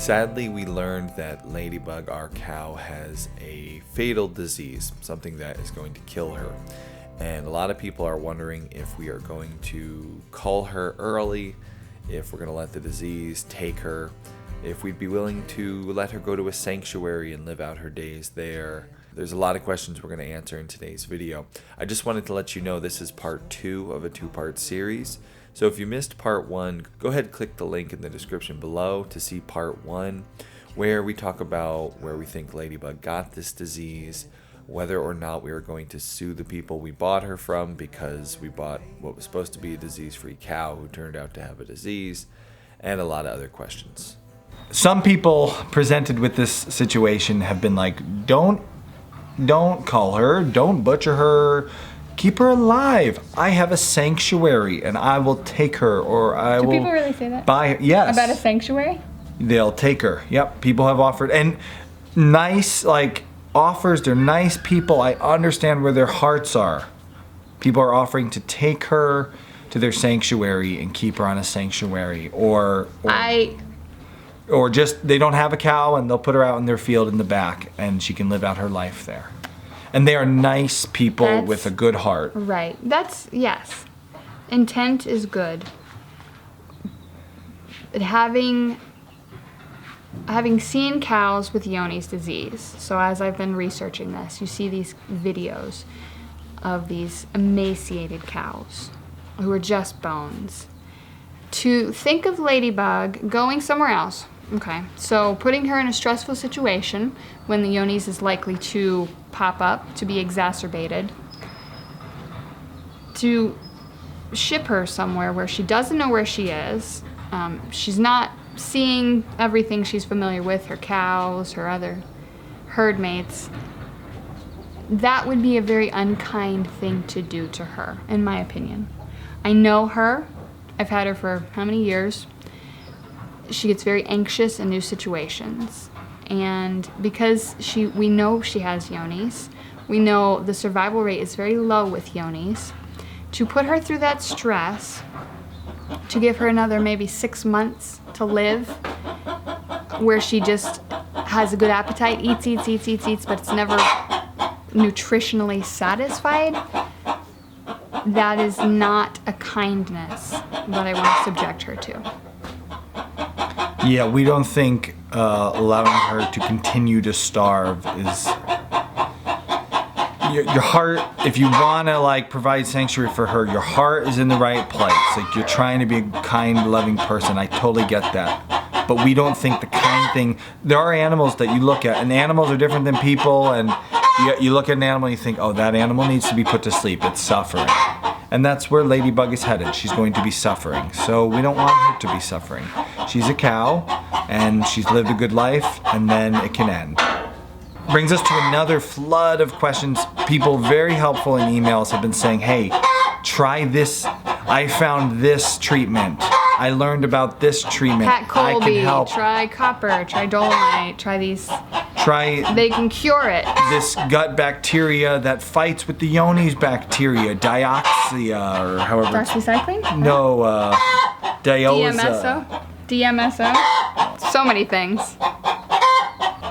Sadly, we learned that Ladybug, our cow, has a fatal disease, something that is going to kill her. And a lot of people are wondering if we are going to cull her early, if we're going to let the disease take her, if we'd be willing to let her go to a sanctuary and live out her days there. There's a lot of questions we're going to answer in today's video. I just wanted to let you know this is part 2 of a 2-part series. So if you missed part 1, go ahead and click the link in the description below to see part 1, where we talk about where we think Ladybug got this disease, whether or not we are going to sue the people we bought her from because we bought what was supposed to be a disease-free cow who turned out to have a disease, and a lot of other questions. Some people presented with this situation have been like, don't cull her, don't butcher her, keep her alive. I have a sanctuary and I will take her, or I will. Do people really say that? Buy her. Yes. About a sanctuary? They'll take her. Yep. People have offered, and nice offers. They're nice people. I understand where their hearts are. People are offering to take her to their sanctuary and keep her on a sanctuary, or just they don't have a cow and they'll put her out in their field in the back and she can live out her life there. And they are nice people with a good heart. Right. Yes. Intent is good. But having seen cows with Johne's disease, so as I've been researching this, you see these videos of these emaciated cows who are just bones. To think of Ladybug going somewhere else, okay, so putting her in a stressful situation when the Johne's is likely to pop up, to be exacerbated, to ship her somewhere where she doesn't know where she is, she's not seeing everything she's familiar with, her cows, her other herd mates, that would be a very unkind thing to do to her, in my opinion. I know her. I've had her for how many years? She gets very anxious in new situations. And because we know she has Johne's, we know the survival rate is very low with Johne's, to put her through that stress, to give her another maybe 6 months to live, where she just has a good appetite, eats, but it's never nutritionally satisfied, that is not a kindness that I want to subject her to. Yeah, we don't think allowing her to continue to starve is... Your heart, if you want to provide sanctuary for her, your heart is in the right place. You're trying to be a kind, loving person. I totally get that. But we don't think the kind thing... There are animals that you look at, and animals are different than people, and you look at an animal and you think, oh, that animal needs to be put to sleep. It's suffering. And that's where Ladybug is headed. She's going to be suffering. So we don't want her to be suffering. She's a cow, and she's lived a good life, and then it can end. Brings us to another flood of questions. People very helpful in emails have been saying, hey, try this. I found this treatment. I learned about this treatment. Pat Colby, I can help. Try copper, try dolomite, try these. They can cure it. This gut bacteria that fights with the Johne's bacteria, dioxia, or however. Doxycycline? No, diosa. DMSO. So many things.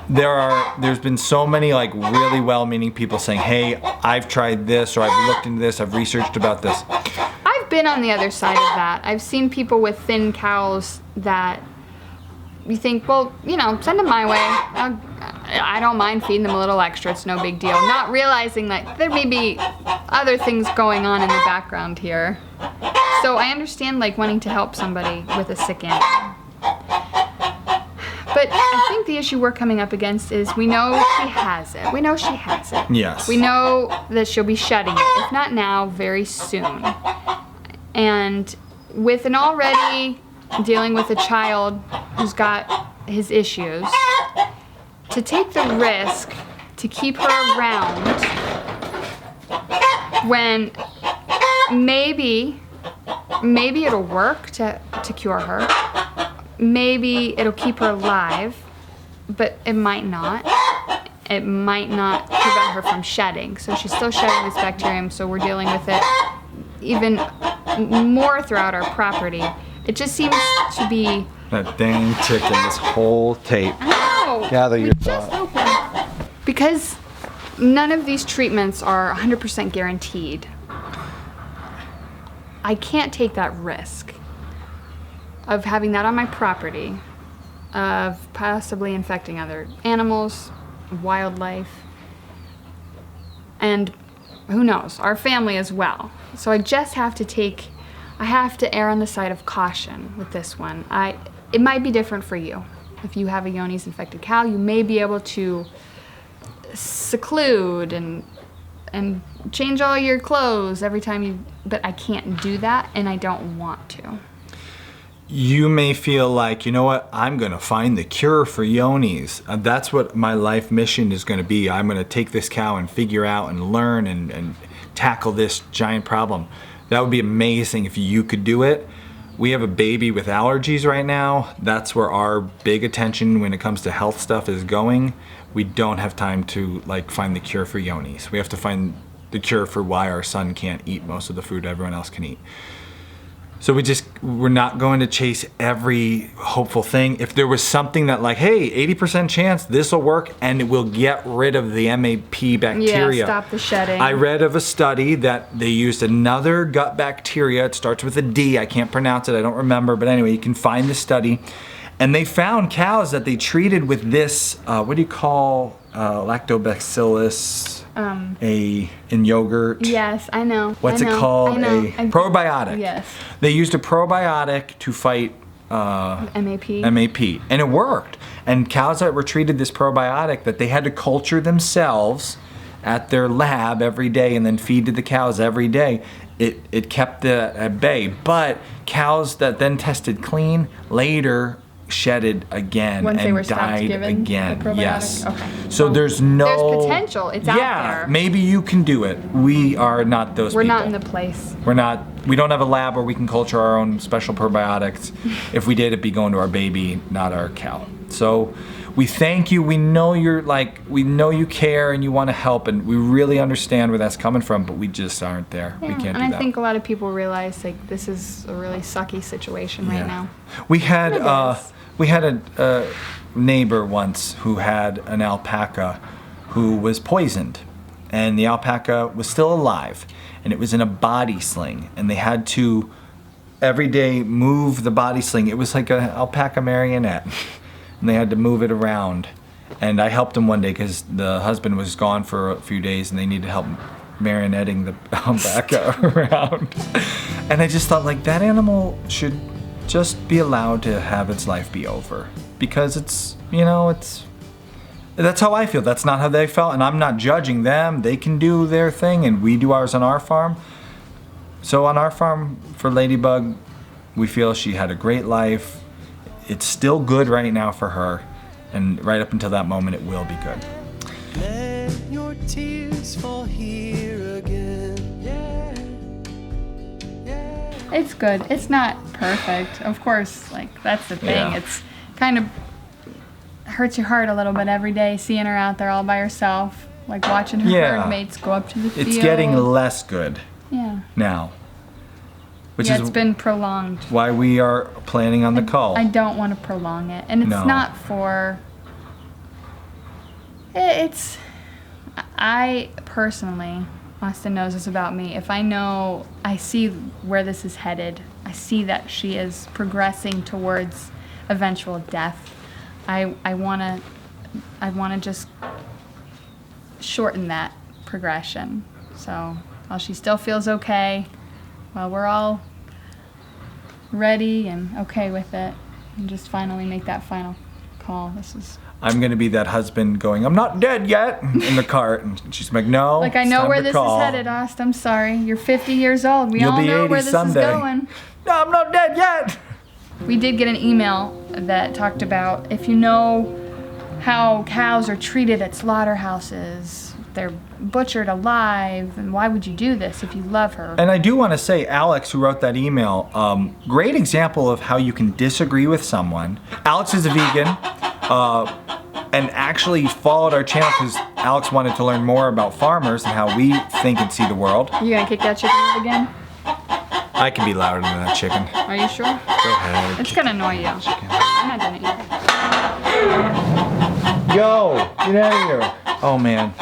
There's been so many really well-meaning people saying, hey, I've tried this, or I've looked into this, I've researched about this. I've been on the other side of that. I've seen people with thin cows that you think, well, send them my way. I don't mind feeding them a little extra, it's no big deal. Not realizing that there may be other things going on in the background here. So I understand wanting to help somebody with a sick animal. But I think the issue we're coming up against is we know she has it. We know she has it. Yes. We know that she'll be shedding it, if not now, very soon. And with an already dealing with a child who's got his issues, to take the risk to keep her around when maybe it'll work to cure her. Maybe it'll keep her alive, but it might not. It might not prevent her from shedding. So she's still shedding this bacterium, so we're dealing with it even more throughout our property. It just seems to be That dang chicken, this whole tape. No. Gather your Just thoughts. opened. Because none of these treatments are 100% guaranteed. I can't take that risk of having that on my property, of possibly infecting other animals, wildlife, and who knows, our family as well. So I just have to err on the side of caution with this one. It might be different for you. If you have a Johne's infected cow, you may be able to seclude and change all your clothes every time but I can't do that, and I don't want to. You may feel like, you know what, I'm gonna find the cure for Johne's. That's what my life mission is gonna be. I'm gonna take this cow and figure out and learn and tackle this giant problem. That would be amazing if you could do it. We have a baby with allergies right now. That's where our big attention when it comes to health stuff is going. We don't have time to find the cure for Johne's. We have to find the cure for why our son can't eat most of the food everyone else can eat. So we're not going to chase every hopeful thing. If there was something that hey, 80% chance this will work and it will get rid of the MAP bacteria. Yeah, stop the shedding. I read of a study that they used another gut bacteria. It starts with a D. I can't pronounce it. I don't remember. But anyway, you can find the study. And they found cows that they treated with this, what do you call lactobacillus in yogurt? Yes, I know. What's it called? A probiotic. Yes. They used a probiotic to fight MAP. and it worked. And cows that were treated this probiotic that they had to culture themselves at their lab every day and then feed to the cows every day, it kept it at bay. But cows that then tested clean later shedded again Once they were and stopped died given again. the probiotic? Yes. Okay. So there's potential. It's out there. Maybe you can do it. We are not those We're people. not in the place. We don't have a lab where we can culture our own special probiotics. If we did, it'd be going to our baby, not our cow. So we thank you. We know we know you care and you want to help, and we really understand where that's coming from, but we just aren't there. Yeah, We can't and do I that. think a lot of people realize this is a really sucky situation right now. We had It is. we had a neighbor once who had an alpaca who was poisoned, and the alpaca was still alive, and it was in a body sling, and they had to every day move the body sling. It was like an alpaca marionette, and they had to move it around. And I helped them one day because the husband was gone for a few days, and they needed help marionetting the alpaca around. And I just thought that animal should just be allowed to have its life be over, because that's how I feel. That's not how they felt, and I'm not judging them. They can do their thing and we do ours on our farm. So on our farm for Ladybug, we feel she had a great life. It's still good right now for her, and right up until that moment it will be good. Let your tears fall here again. It's good. It's not perfect. Of course, that's the thing. Yeah. It's kind of hurts your heart a little bit every day seeing her out there all by herself, watching her herd mates go up to the field. It's getting less good Yeah. now, which Yeah, is it's been prolonged. why we are planning on the call. I don't want to prolong it. And it's No. not for... I personally, Austin knows this about me, if I see where this is headed, I see that she is progressing towards eventual death, I want to just shorten that progression. So while she still feels okay, while we're all ready and okay with it, and just finally make that final call. I'm gonna be that husband going, "I'm not dead yet," in the cart, and she's like, "No." I it's know time where to this call. is headed, Aust. I'm sorry. You're 50 years old. We You'll all be know 80 where this someday. is going. No, I'm not dead yet. We did get an email that talked about if you know how cows are treated at slaughterhouses, they're butchered alive, and why would you do this if you love her? And I do want to say, Alex, who wrote that email, great example of how you can disagree with someone. Alex is a vegan, and actually followed our channel because Alex wanted to learn more about farmers and how we think and see the world. You gonna kick that chicken out again? I can be louder than that chicken. Are you sure? Go ahead. It's gonna annoy you. Chicken. I'm not doing it yet. Yo, get out of here. Oh man.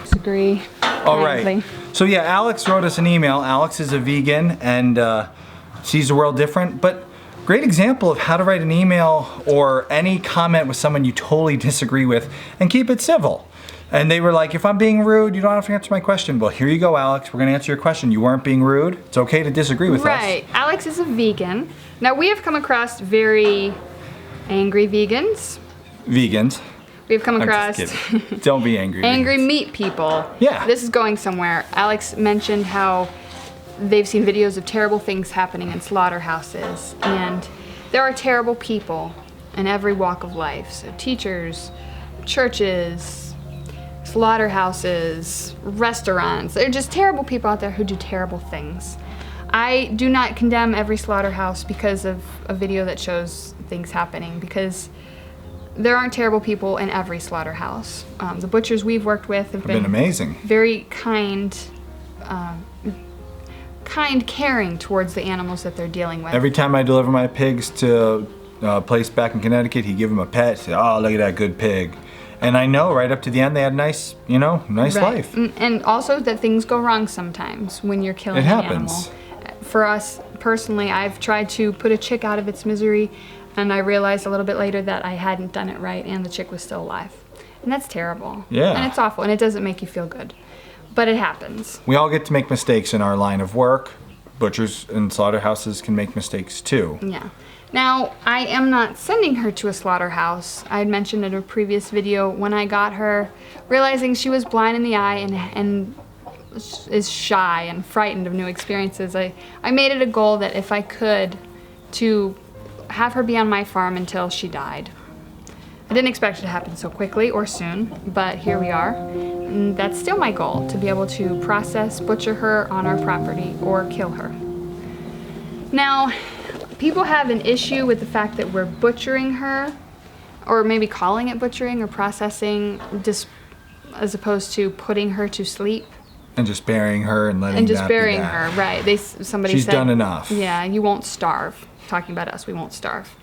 Disagree. All right. kindly. So yeah, Alex wrote us an email. Alex is a vegan and sees the world different, but great example of how to write an email or any comment with someone you totally disagree with and keep it civil. And they were like, if I'm being rude, you don't have to answer my question. Well, here you go, Alex. We're gonna answer your question. You weren't being rude. It's okay to disagree with us. Right. Alex is a vegan. Now, we have come across very angry vegans. Vegans. We've come I'm across just kidding. Don't be angry. angry vegans. meat people. Yeah. This is going somewhere. Alex mentioned how they've seen videos of terrible things happening in slaughterhouses. And there are terrible people in every walk of life. So teachers, churches, slaughterhouses, restaurants. They're just terrible people out there who do terrible things. I do not condemn every slaughterhouse because of a video that shows things happening, because there aren't terrible people in every slaughterhouse. The butchers we've worked with have Been amazing. very kind, caring towards the animals that they're dealing with. Every time I deliver my pigs to a place back in Connecticut, he give them a pet. Say, oh, look at that good pig. And I know right up to the end they had nice, nice Right. life. And also that things go wrong sometimes when you're killing It an happens. animal. For us personally, I've tried to put a chick out of its misery, and I realized a little bit later that I hadn't done it right and the chick was still alive. And that's terrible. Yeah. And it's awful, and it doesn't make you feel good. But it happens. We all get to make mistakes in our line of work. Butchers and slaughterhouses can make mistakes too. Yeah. Now, I am not sending her to a slaughterhouse. I had mentioned in a previous video when I got her, realizing she was blind in the eye and is shy and frightened of new experiences. I made it a goal that if I could, to have her be on my farm until she died. I didn't expect it to happen so quickly or soon, but here we are. And that's still my goal, to be able to process, butcher her on our property or kill her. Now, people have an issue with the fact that we're butchering her, or maybe calling it butchering or processing, just as opposed to putting her to sleep. And just burying her and letting And just that be burying that. her, right. Somebody She's said, done enough. Yeah, you won't starve. Talking about us, we won't starve.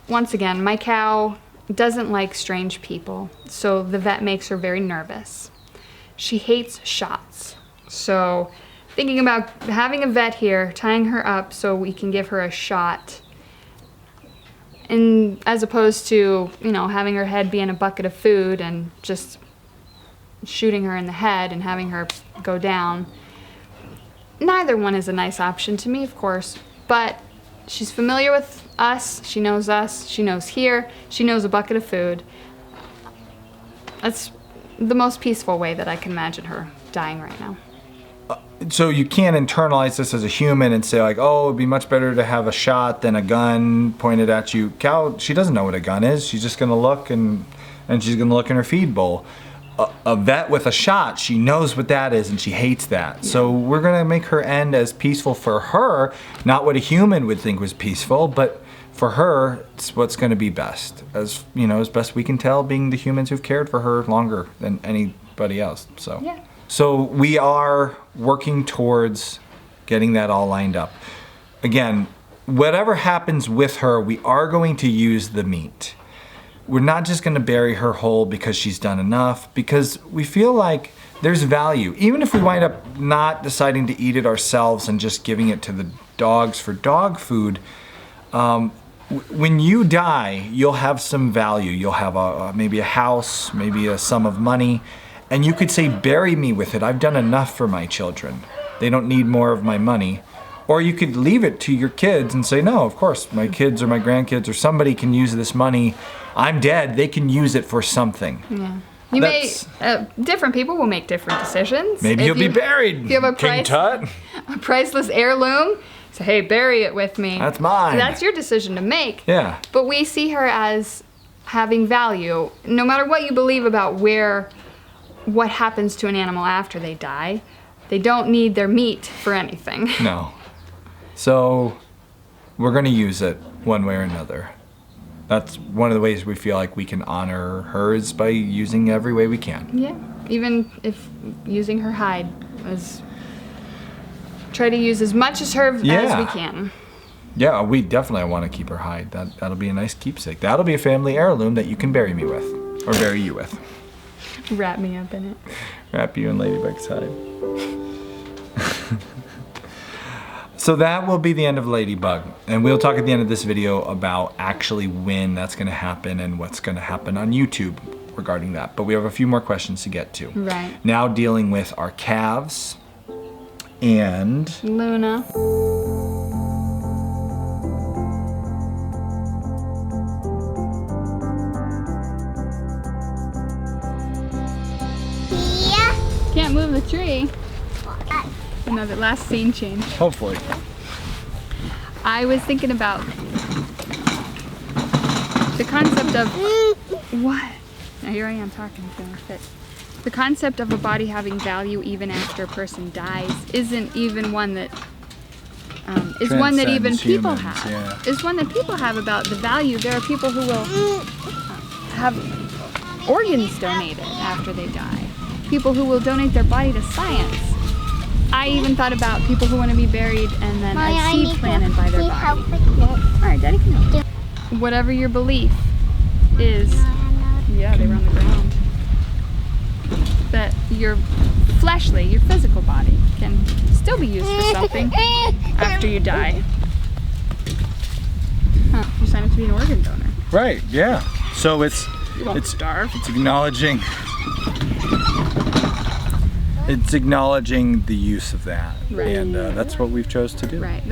Once again, my cow doesn't like strange people, so the vet makes her very nervous. She hates shots. So thinking about having a vet here, tying her up so we can give her a shot, and as opposed to, having her head be in a bucket of food and just shooting her in the head and having her go down. Neither one is a nice option to me, of course, but she's familiar with us, she knows here, she knows a bucket of food. That's the most peaceful way that I can imagine her dying right now. So you can't internalize this as a human and say like, oh, it'd be much better to have a shot than a gun pointed at you. Cow, she doesn't know what a gun is. She's just gonna look and she's gonna look in her feed bowl. A vet with a shot, she knows what that is and she hates that. Yeah. So we're gonna make her end as peaceful for her, not what a human would think was peaceful, but for her, it's what's gonna be best. As as best we can tell, being the humans who've cared for her longer than anybody else. So. Yeah. So we are working towards getting that all lined up. Again, whatever happens with her, we are going to use the meat. We're not just going to bury her whole because she's done enough, because we feel like there's value. Even if we wind up not deciding to eat it ourselves and just giving it to the dogs for dog food, when you die, you'll have some value. You'll have maybe a house, maybe a sum of money. And you could say, bury me with it. I've done enough for my children. They don't need more of my money. Or you could leave it to your kids and say, no, of course, my kids or my grandkids or somebody can use this money. I'm dead. They can use it for something. Yeah. Different people will make different decisions. Maybe you'll be buried, if you have a King Tut. A priceless heirloom, say, hey, bury it with me. That's mine. That's your decision to make. Yeah. But we see her as having value. No matter what you believe about what happens to an animal after they die, they don't need their meat for anything. No. So we're going to use it one way or another. That's one of the ways we feel like we can honor her is by using every way we can. Yeah, even if using her hide is try to use as much of her as Yeah. we can. Yeah, we definitely want to keep her hide. That'll be a nice keepsake. That'll be a family heirloom that you can bury me with, or bury you with. Wrap me up in it. Wrap you in Ladybug's hide. So that will be the end of Ladybug, and we'll talk at the end of this video about actually when that's going to happen and what's going to happen on YouTube regarding that. But we have a few more questions to get to. Right. Now dealing with our calves and Luna. Can't move the tree. Another last scene change. hopefully. I was thinking about the concept of what? Now here I am talking to it. The concept of a body having value even after a person dies isn't even one that is one that even Transcends people humans, have. yeah. Is one that people have about the value. There are people who will have organs donated after they die. People who will donate their body to science. I even thought about people who want to be buried and then a seed planted by their body. Alright, Daddy can help. Whatever your belief is, yeah, they were on the ground. That your fleshly, your physical body can still be used for something after you die. Huh, you sign up to be an organ donor. Right, yeah. So it's You won't starve. It's acknowledging the use of that, Right. and that's what we've chose to do. Right.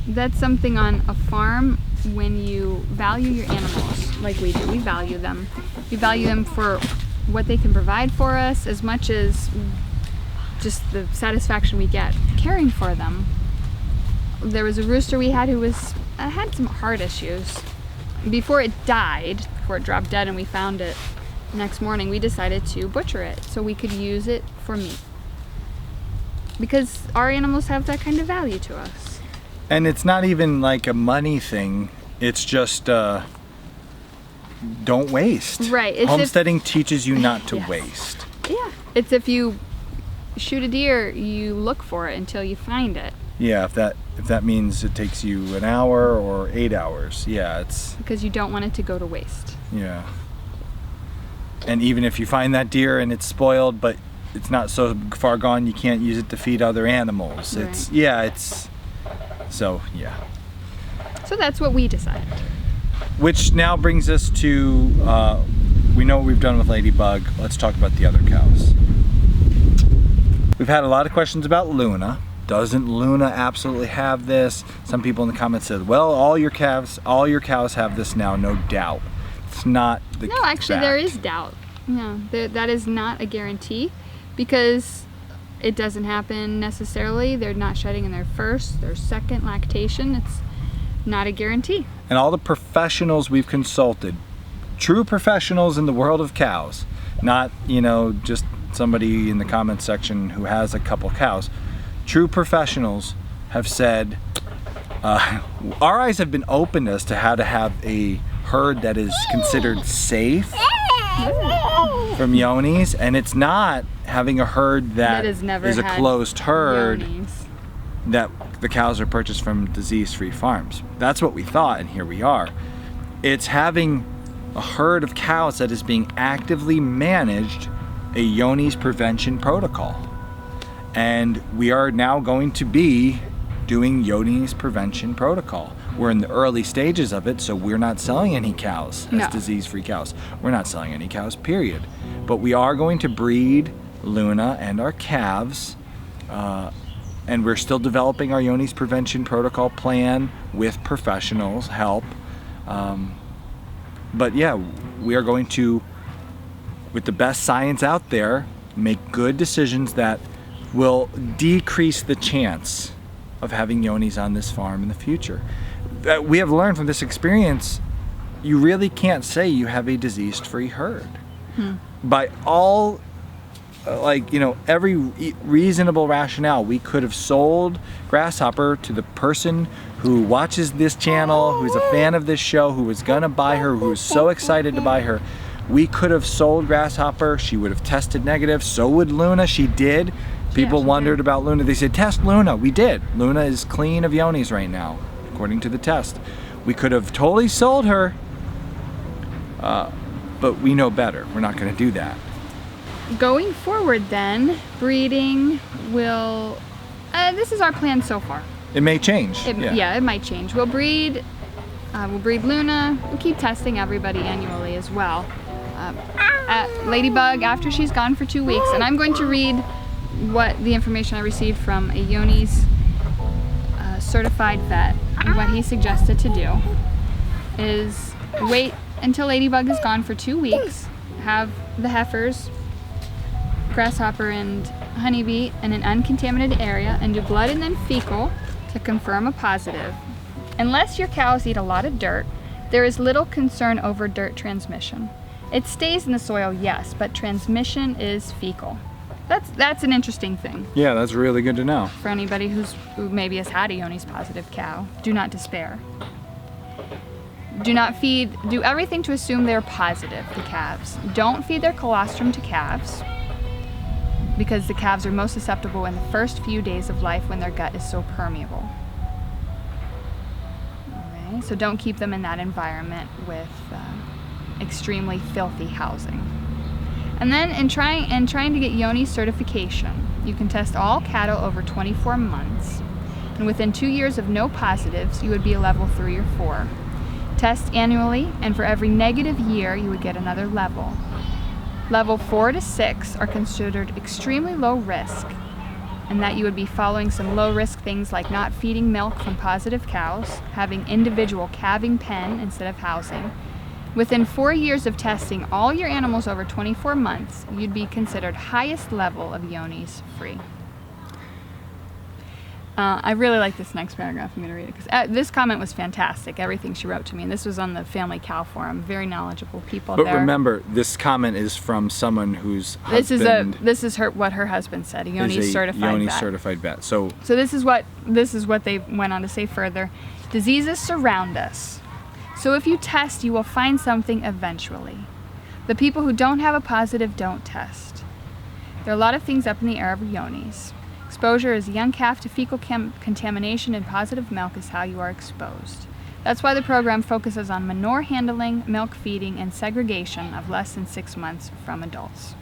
That's something on a farm when you value your animals like we do. We value them. We value them for what they can provide for us as much as just the satisfaction we get caring for them. There was a rooster we had who had some heart issues. Before it died, before it dropped dead and we found it next morning, we decided to butcher it so we could use it for meat. Because our animals have that kind of value to us. And it's not even like a money thing. It's just don't waste. Right. It's Homesteading teaches you not to Yes. waste. Yeah. It's if you shoot a deer, you look for it until you find it. Yeah, if that means it takes you an hour or 8 hours. Yeah, it's Because you don't want it to go to waste. yeah. And even if you find that deer and it's spoiled, but it's not so far gone you can't use it to feed other animals. Right. So yeah. So that's what we decided. Which now brings us to, we know what we've done with Ladybug. Let's talk about the other cows. We've had a lot of questions about Luna. Doesn't Luna absolutely have this? Some people in the comments said, well, all your cows have this now, no doubt. It's not the No, actually there fact. is doubt. Yeah, that is not a guarantee because it doesn't happen necessarily. They're not shedding in their first, their second lactation. It's not a guarantee. And all the professionals we've consulted, true professionals in the world of cows, not, just somebody in the comments section who has a couple cows. True professionals have said, our eyes have been opened as to how to have a herd that is considered safe from yonis, and it's not having a herd that has never is a had closed herd yonis. that the cows are purchased from disease-free farms. That's what we thought, and here we are. It's having a herd of cows that is being actively managed, a yonis prevention protocol. And we are now going to be doing yonis prevention protocol. We're in the early stages of it, so we're not selling any cows as No. disease-free cows. We're not selling any cows, period. But we are going to breed Luna and our calves, and we're still developing our yonis prevention protocol plan with professionals' help. But yeah, we are going to, with the best science out there, make good decisions that will decrease the chance of having yonis on this farm in the future. We have learned from this experience, you really can't say you have a disease-free herd. By all, every reasonable rationale, we could have sold Grasshopper to the person who watches this channel, who's a fan of this show, who was gonna buy her, who was so excited to buy her. We could have sold Grasshopper, she would have tested negative, so would Luna, she did, People she wondered did. about Luna. They said, test Luna. We did. Luna is clean of yonis right now, according to the test. We could have totally sold her, but we know better. We're not going to do that. Going forward then, breeding will, this is our plan so far. It may change. Yeah, it might change. We'll breed Luna. We'll keep testing everybody annually as well. At Ladybug, after she's gone for 2 weeks, and I'm going to read what the information I received from a Yoni's certified vet, and what he suggested to do is wait until Ladybug is gone for 2 weeks, have the heifers, grasshopper and honeybee in an uncontaminated area, and do blood and then fecal to confirm a positive. Unless your cows eat a lot of dirt, there is little concern over dirt transmission. It stays in the soil, yes, but transmission is fecal. That's an interesting thing Yeah, that's really good to know. for anybody who maybe has had a Yoni's positive cow. Do not despair. Do not feed, do everything to assume they're positive, the calves. Don't feed their colostrum to calves, because the calves are most susceptible in the first few days of life when their gut is so permeable. Okay, so don't keep them in that environment with extremely filthy housing. And then in trying to get Yoni certification, you can test all cattle over 24 months. And within 2 years of no positives, you would be a level 3 or 4. Test annually, and for every negative year, you would get another level. Level 4 to 6 are considered extremely low risk, and that you would be following some low risk things like not feeding milk from positive cows, having individual calving pen instead of housing. Within 4 years of testing all your animals over 24 months, you'd be considered highest level of Yoni's free. I really like this next paragraph. I'm going to read it because this comment was fantastic. Everything she wrote to me, and this was on the Family Cow Forum. Very knowledgeable people But there. remember, this comment is from someone whose husband this is what her husband said. A Yoni is a certified Yoni vet. certified vet. So So this is what they went on to say further. Diseases surround us. So if you test, you will find something eventually. The people who don't have a positive don't test. There are a lot of things up in the air of Yonis. Exposure as a young calf to fecal contamination in positive milk is how you are exposed. That's why the program focuses on manure handling, milk feeding, and segregation of less than 6 months from adults.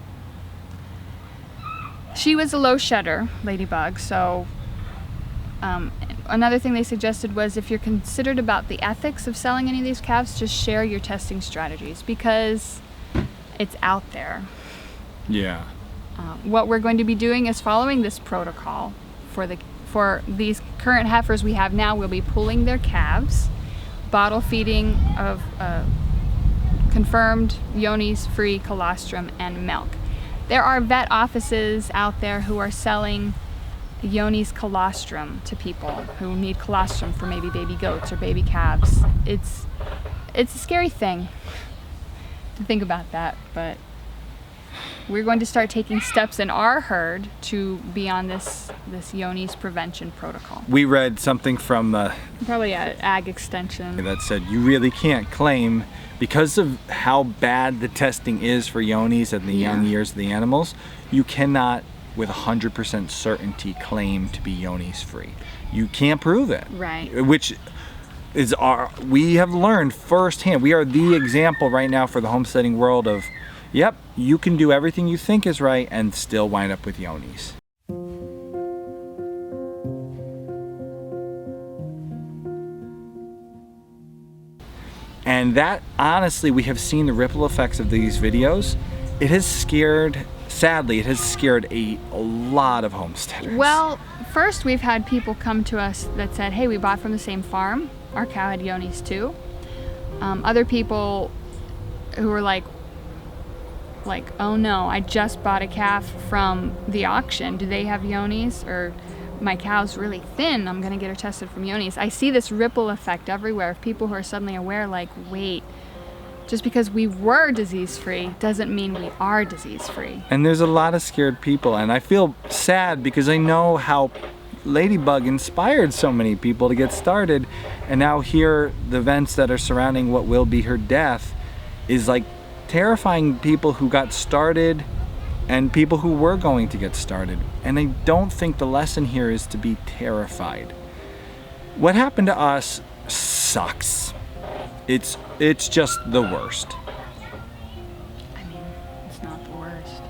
She was a low shedder, Ladybug, so another thing they suggested was if you're considered about the ethics of selling any of these calves, just share your testing strategies because it's out there. yeah. What we're going to be doing is following this protocol for these current heifers we have now. We'll be pulling their calves, bottle feeding of confirmed Yoni's free colostrum and milk. There are vet offices out there who are selling Yoni's colostrum to people who need colostrum for maybe baby goats or baby calves. It's a scary thing to think about that, but we're going to start taking steps in our herd to be on this Yoni's prevention protocol. We read something from Probably at Ag Extension. that said you really can't claim, because of how bad the testing is for Yonis in the young years of the animals, you cannot with 100% certainty claim to be Yonis free. You can't prove it. Right. Which is we have learned firsthand. We are the example right now for the homesteading world of, yep, you can do everything you think is right and still wind up with Yonis. And that, honestly, we have seen the ripple effects of these videos. It has scared, sadly, it has scared a lot of homesteaders. Well, first we've had people come to us that said, hey, we bought from the same farm. Our cow had Yonis too. Other people who were like, oh no, I just bought a calf from the auction. Do they have Yonis? Or my cow's really thin, I'm gonna get her tested from Yonis. I see this ripple effect everywhere of people who are suddenly aware, like, wait, just because we were disease-free doesn't mean we are disease-free. And there's a lot of scared people, and I feel sad because I know how Ladybug inspired so many people to get started, and now here the events that are surrounding what will be her death is like terrifying people who got started and people who were going to get started. And I don't think the lesson here is to be terrified. What happened to us sucks. It's just the worst. I mean, it's not the worst.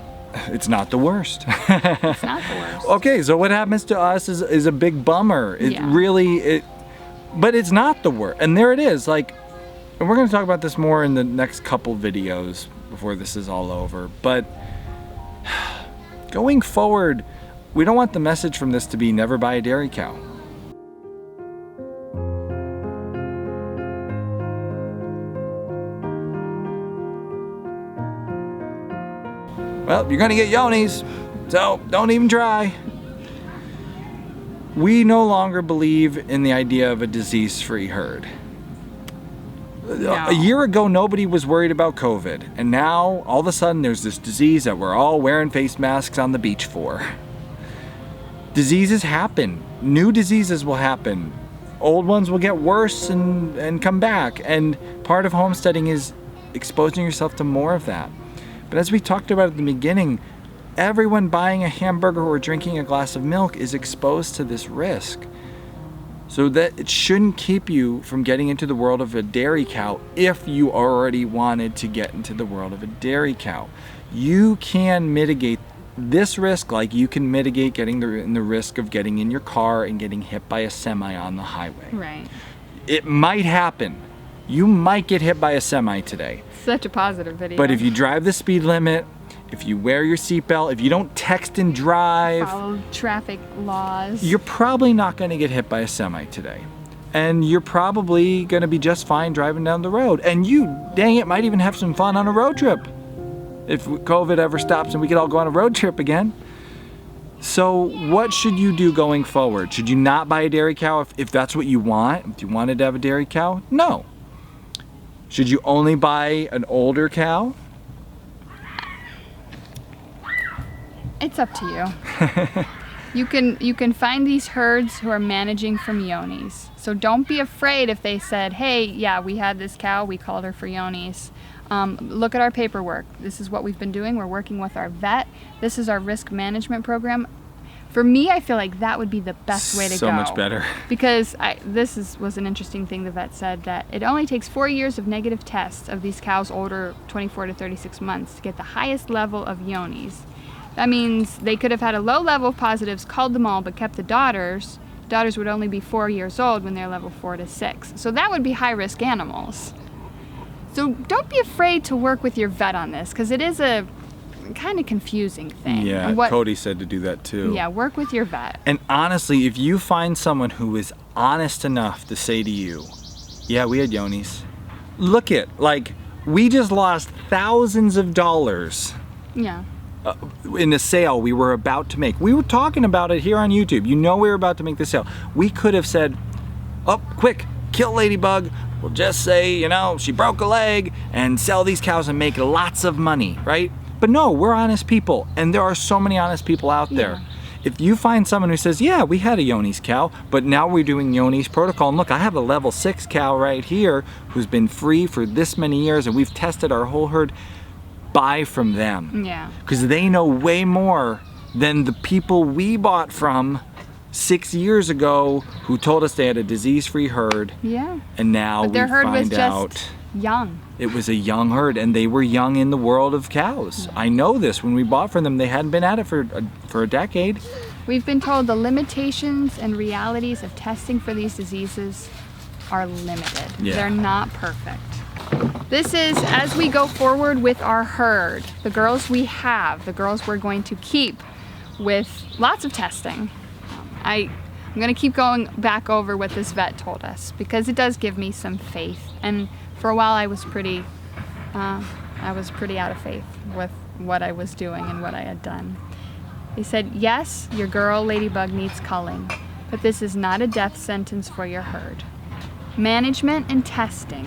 It's not the worst. It's not the worst. Okay, so what happens to us is a big bummer. But it's not the worst. And there it is. Like, and we're going to talk about this more in the next couple videos before this is all over. But going forward, we don't want the message from this to be never buy a dairy cow. Well, you're gonna get yonis, so don't even try. We no longer believe in the idea of a disease-free herd. No. A year ago, nobody was worried about COVID, and now, all of a sudden, there's this disease that we're all wearing face masks on the beach for. Diseases happen. New diseases will happen. Old ones will get worse and come back, and part of homesteading is exposing yourself to more of that. But as we talked about at the beginning, everyone buying a hamburger or drinking a glass of milk is exposed to this risk. So that it shouldn't keep you from getting into the world of a dairy cow if you already wanted to get into the world of a dairy cow. You can mitigate this risk like you can mitigate getting the risk of getting in your car and getting hit by a semi on the highway. Right. It might happen. You might get hit by a semi today. Such a positive video. But if you drive the speed limit, if you wear your seatbelt, if you don't text and drive, follow traffic laws, you're probably not going to get hit by a semi today. And you're probably going to be just fine driving down the road. And you, dang it, might even have some fun on a road trip. If COVID ever stops and we could all go on a road trip again. So what should you do going forward? Should you not buy a dairy cow if that's what you want? If you wanted to have a dairy cow? No. Should you only buy an older cow? it's up to you. You can find these herds who are managing from yonis. So don't be afraid if they said, hey, yeah, we had this cow, we called her for yonis. Look at our paperwork. This is what we've been doing. We're working with our vet. This is our risk management program. For me, I feel like that would be the best way to go. So much better. Because was an interesting thing the vet said, that it only takes 4 years of negative tests of these cows older 24 to 36 months to get the highest level of yonis. That means they could have had a low level of positives, culled them all, but kept the daughters. Daughters would only be 4 years old when they're level 4 to 6. So that would be high-risk animals. So don't be afraid to work with your vet on this, because it is a kind of confusing thing. Yeah, Cody said to do that too. Yeah, work with your vet. And honestly, if you find someone who is honest enough to say to you, yeah, we had yonis. Look it, like, we just lost thousands of dollars. Yeah. In the sale we were about to make. We were talking about it here on YouTube. You know we were about to make the sale. We could have said, oh, quick, kill Ladybug. We'll just say, you know, she broke a leg and sell these cows and make lots of money, right? But no, we're honest people, and there are so many honest people out there. Yeah. If you find someone who says, yeah, we had a yonis cow, but now we're doing yonis protocol, and look, I have a level 6 cow right here who's been free for this many years, and we've tested our whole herd, buy from them. Yeah. Because they know way more than the people we bought from 6 years ago who told us they had a disease-free herd. Yeah. And now But their we herd was find just out young. it was a young herd, and they were young in the world of cows. I know this. When we bought from them, they hadn't been at it for a decade. We've been told the limitations and realities of testing for these diseases are limited. Yeah. They're not perfect. This is as we go forward with our herd, the girls we have, the girls we're going to keep with lots of testing. I'm going to keep going back over what this vet told us, because it does give me some faith. And for a while I was pretty out of faith with what I was doing and what I had done. He said, yes, your girl Ladybug needs culling, but this is not a death sentence for your herd. Management and testing,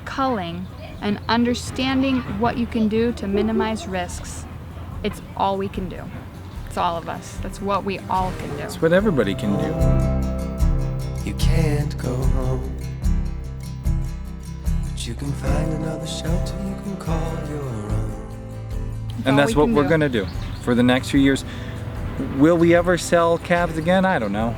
culling, and understanding what you can do to minimize risks, it's all we can do. It's all of us. That's what we all can do. That's what everybody can do. You can't go home, but you can find another shelter you can call your own. And that's all we what can we're do. going to do. for the next few years. Will we ever sell calves again? I don't know.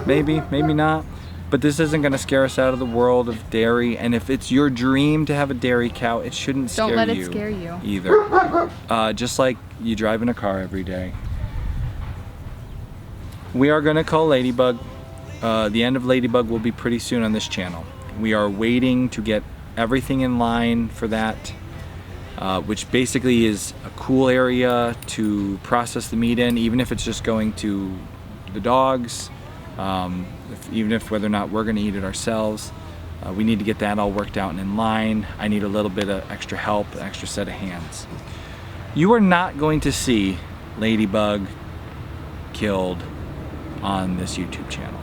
Maybe, maybe not. But this isn't going to scare us out of the world of dairy. And if it's your dream to have a dairy cow, it shouldn't scare you. Don't let it scare you. Either. Just like you drive in a car every day. We are going to cull Ladybug. The end of Ladybug will be pretty soon on this channel. We are waiting to get everything in line for that, which basically is a cool area to process the meat in, even if it's just going to the dogs, even if whether or not we're going to eat it ourselves. We need to get that all worked out and in line. I need a little bit of extra help, an extra set of hands. You are not going to see Ladybug killed on this YouTube channel.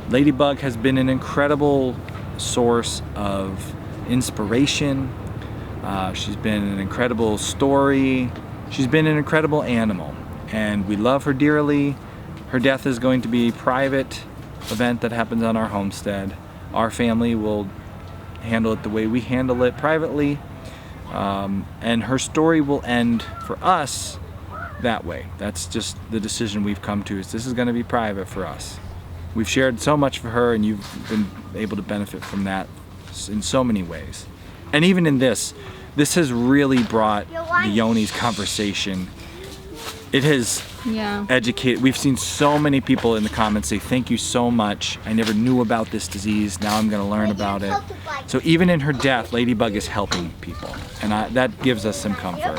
Ladybug has been an incredible source of inspiration. She's been an incredible story. She's been an incredible animal, and we love her dearly. Her death is going to be a private event that happens on our homestead. Our family will handle it the way we handle it privately, and her story will end for us that way. That's just the decision we've come to, is this is going to be private for us. We've shared so much for her, and you've been able to benefit from that in so many ways. And even in this has really brought the Yoni's conversation. It has educated. We've seen so many people in the comments say, thank you so much. I never knew about this disease. Now I'm going to learn about it. So even in her death, Ladybug is helping people. And that gives us some comfort.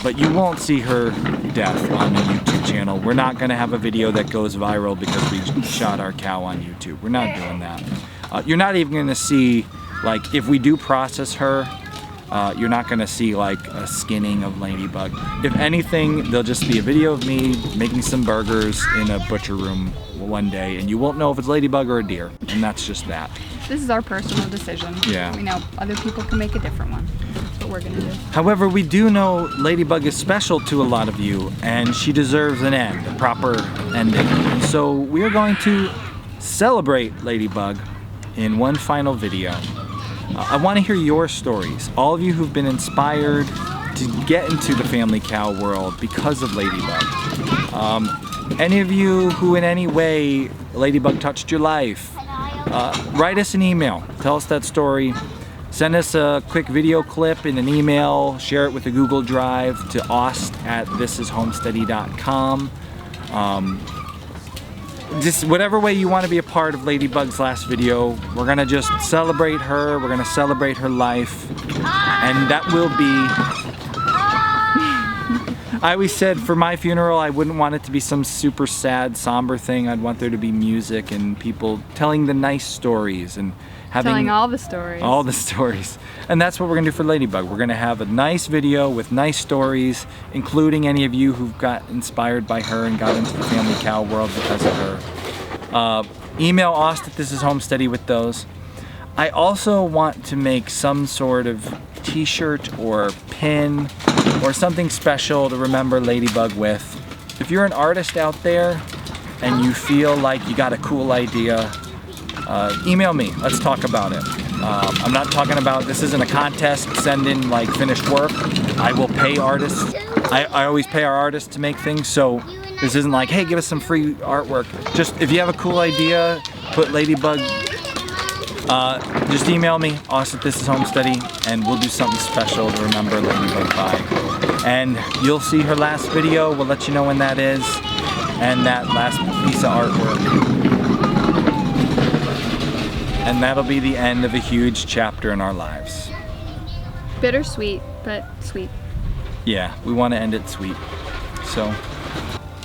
But you won't see her death on the YouTube channel. We're not going to have a video that goes viral because we shot our cow on YouTube. We're not doing that. You're not even going to see, like, if we do process her, you're not going to see like a skinning of Ladybug. If anything, there'll just be a video of me making some burgers in a butcher room one day, and you won't know if it's Ladybug or a deer, and that's just that. This is our personal decision. Yeah. We know other people can make a different one. That's what we're going to do. However, we do know Ladybug is special to a lot of you, and she deserves an end, a proper ending. And so we are going to celebrate Ladybug in one final video. I want to hear your stories. All of you who've been inspired to get into the family cow world because of Ladybug. Any of you who in any way Ladybug touched your life, write us an email. Tell us that story. Send us a quick video clip in an email. Share it with a Google Drive to ost@thisishomesteady.com. Just whatever way you want to be a part of Ladybug's last video, we're gonna just celebrate her. We're gonna celebrate her life, and that will be. I always said for my funeral, I wouldn't want it to be some super sad, somber thing. I'd want there to be music and people telling the nice stories and telling all the stories. All the stories. And that's what we're gonna do for Ladybug. We're gonna have a nice video with nice stories, including any of you who've got inspired by her and got into the family cow world because of her. Email ost@thisishomesteady with those. I also want to make some sort of t-shirt or pin or something special to remember Ladybug with. If you're an artist out there and you feel like you got a cool idea, email me. Let's talk about it. I'm not talking about, this isn't a contest. Send in like finished work. I will pay artists. I always pay our artists to make things, so this isn't like, hey, give us some free artwork. Just if you have a cool idea, put Ladybug, just email me, ost@thisishomesteady, and we'll do something special to remember Ladybug by. And you'll see her last video. We'll let you know when that is, and that last piece of artwork. And that'll be the end of a huge chapter in our lives. Bittersweet, but sweet. Yeah, we want to end it sweet. So.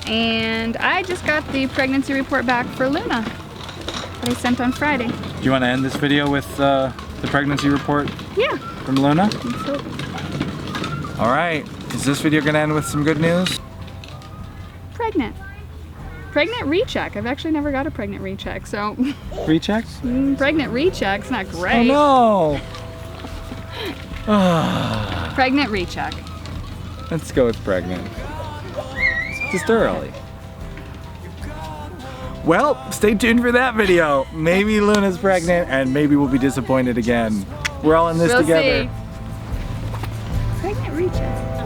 And I just got the pregnancy report back for Luna that I sent on Friday. Do you want to end this video with the pregnancy report? Yeah. From Luna? So, all right. Is this video going to end with some good news? pregnant. Pregnant recheck. I've actually never got a pregnant recheck, so. Recheck? Pregnant recheck's not great. Oh no! Pregnant recheck. Let's go with pregnant. Just early. Well, stay tuned for that video. Maybe Luna's pregnant and maybe we'll be disappointed again. We're all in this together. See. Pregnant recheck.